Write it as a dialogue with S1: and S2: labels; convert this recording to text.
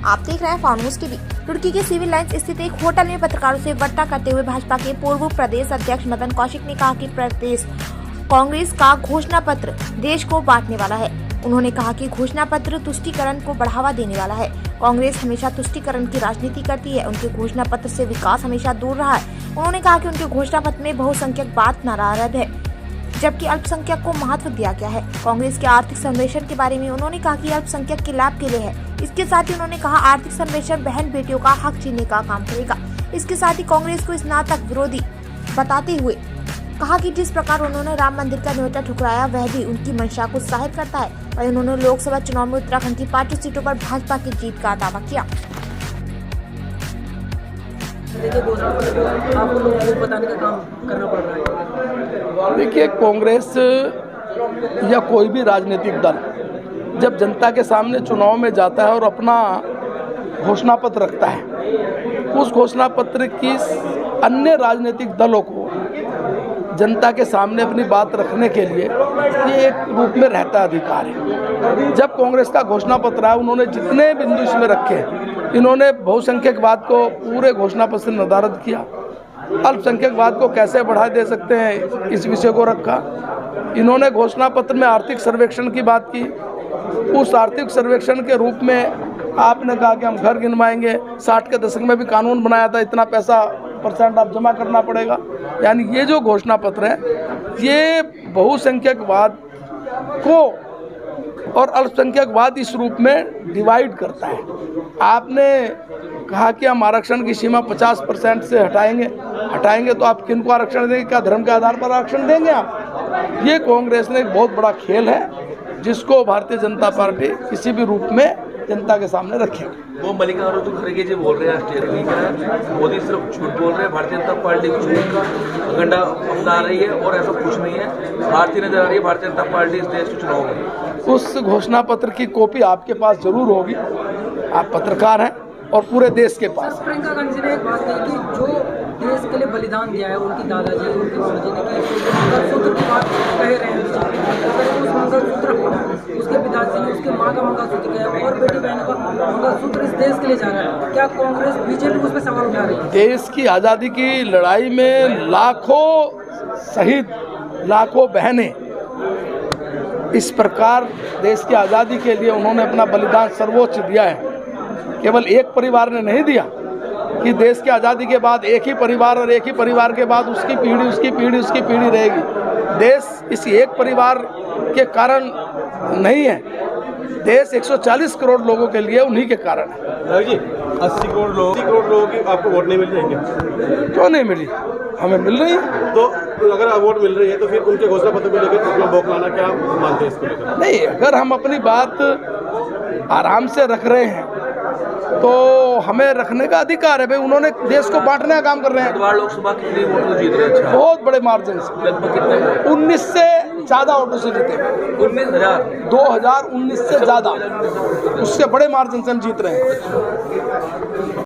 S1: आप देख रहे हैं फाउंड टीवी। रुड़की के सिविल लाइंस स्थित एक होटल में पत्रकारों से वार्ता करते हुए भाजपा के पूर्व प्रदेश अध्यक्ष मदन कौशिक ने कहा कि प्रदेश कांग्रेस का घोषणा पत्र देश को बांटने वाला है। उन्होंने कहा कि घोषणा पत्र तुष्टीकरण को बढ़ावा देने वाला है। कांग्रेस हमेशा तुष्टीकरण की राजनीति करती है। उनके घोषणा पत्र से विकास हमेशा दूर रहा है। उन्होंने कहा कि उनके घोषणा पत्र में बहुसंख्यक बात नाराज है, जबकि अल्पसंख्यक को महत्व दिया गया है। कांग्रेस के आर्थिक सर्वेक्षण के बारे में उन्होंने कहा कि अल्पसंख्यक के लाभ के लिए है। इसके साथ ही उन्होंने कहा आर्थिक सर्वेक्षण बहन बेटियों का हक छीनने का काम करेगा। इसके साथ ही कांग्रेस को स्नातक विरोधी बताते हुए कहा कि जिस प्रकार उन्होंने राम मंदिर का न्योता ठुकराया वह भी उनकी मंशा को जाहिर करता है। वहीं उन्होंने लोकसभा चुनाव में उत्तराखंड की 5 सीटों पर भाजपा की जीत का दावा किया।
S2: आपको लोगों को बताने का काम करना पड़ रहा है।
S3: देखिए, कांग्रेस या कोई भी राजनीतिक दल जब जनता के सामने चुनाव में जाता है और अपना घोषणा पत्र रखता है, उस घोषणा पत्र की अन्य राजनीतिक दलों को जनता के सामने अपनी बात रखने के लिए ये एक रूप में रहता अधिकार है। जब कांग्रेस का घोषणा पत्र है, उन्होंने जितने बिंदु इसमें रखे, इन्होंने बहुसंख्यकवाद को पूरे घोषणा पत्र से निर्धारित किया। अल्पसंख्यकवाद को कैसे बढ़ा दे सकते हैं, इस विषय को रखा। इन्होंने घोषणा पत्र में आर्थिक सर्वेक्षण की बात की। उस आर्थिक सर्वेक्षण के रूप में आपने कहा कि हम घर गिनवाएंगे। 60 के दशक में भी कानून बनाया था, इतना पैसा % आप जमा करना पड़ेगा। यानी ये जो घोषणा पत्र है, ये बहुसंख्यकवाद को और अल्पसंख्यकवाद इस रूप में डिवाइड करता है। आपने कहा कि हम आरक्षण की सीमा 50% से हटाएंगे तो आप किन को आरक्षण देंगे? क्या धर्म के आधार पर आरक्षण देंगे आप? ये कांग्रेस ने एक बहुत बड़ा खेल है, जिसको भारतीय जनता पार्टी किसी भी रूप में जनता के सामने रखेगी।
S4: वो मल्लिकार्जुन खड़गे जी बोल रहे हैं स्टेरिंग का, मोदी सिर्फ झूठ बोल रहे हैं, भारतीय जनता पार्टी झूठ का एजेंडा अपना रही है और ऐसा कुछ नहीं है। भारतीय नजर आ रही है भारतीय जनता पार्टी इस देश के चुनाव में।
S3: उस घोषणा पत्र की कॉपी आपके पास जरूर होगी, आप पत्रकार हैं और पूरे देश के पास।
S2: प्रियंका गांधी ने एक बात कही कि जो देश के लिए बलिदान दिया है उनकी दादाजी उनकी माताजी ने कि मंगलसूत्र की बात कह रहे हैं। उस मंगलसूत्र उसके पिताजी ने उसके माँ का मंगलसूत्र किया और बेटी बहनों का मंगलसूत्र इस देश के लिए जा रहा है। क्या कांग्रेस बीजेपी उस पर सवाल उठा रही है?
S3: देश की आज़ादी की लड़ाई में लाखों शहीद, लाखों बहनें इस प्रकार देश की आज़ादी के लिए उन्होंने अपना बलिदान सर्वोच्च दिया है। केवल एक परिवार ने नहीं दिया कि देश की आज़ादी के बाद एक ही परिवार और एक ही परिवार के बाद उसकी पीढ़ी रहेगी। देश इस एक परिवार के कारण नहीं है, देश 140 करोड़ लोगों के लिए उन्हीं के कारण है।
S5: जी 80 करोड़ लोगों की आपको वोट नहीं मिल रही है?
S3: क्यों नहीं मिली? हमें मिल रही है।
S5: तो अगर वोट मिल रही है तो फिर उनके घोषणा पत्र को लेकर कितना बौखलाना क्या मानते हैं इसको लेकर?
S3: नहीं, अगर हम अपनी बात आराम से रख रहे हैं तो हमें रखने का अधिकार है। भाई, उन्होंने देश को बांटने का काम कर रहे हैं।
S4: हरिद्वार लोकसभा कितने वोट जीत रहे हैं?
S3: बहुत बड़े मार्जिन से,
S4: लगभग कितने?
S3: 19 से ज़्यादा वोटों से जीते।
S4: 19,000
S3: 2019 से ज़्यादा, उससे बड़े मार्जिन से हम जीत रहे हैं।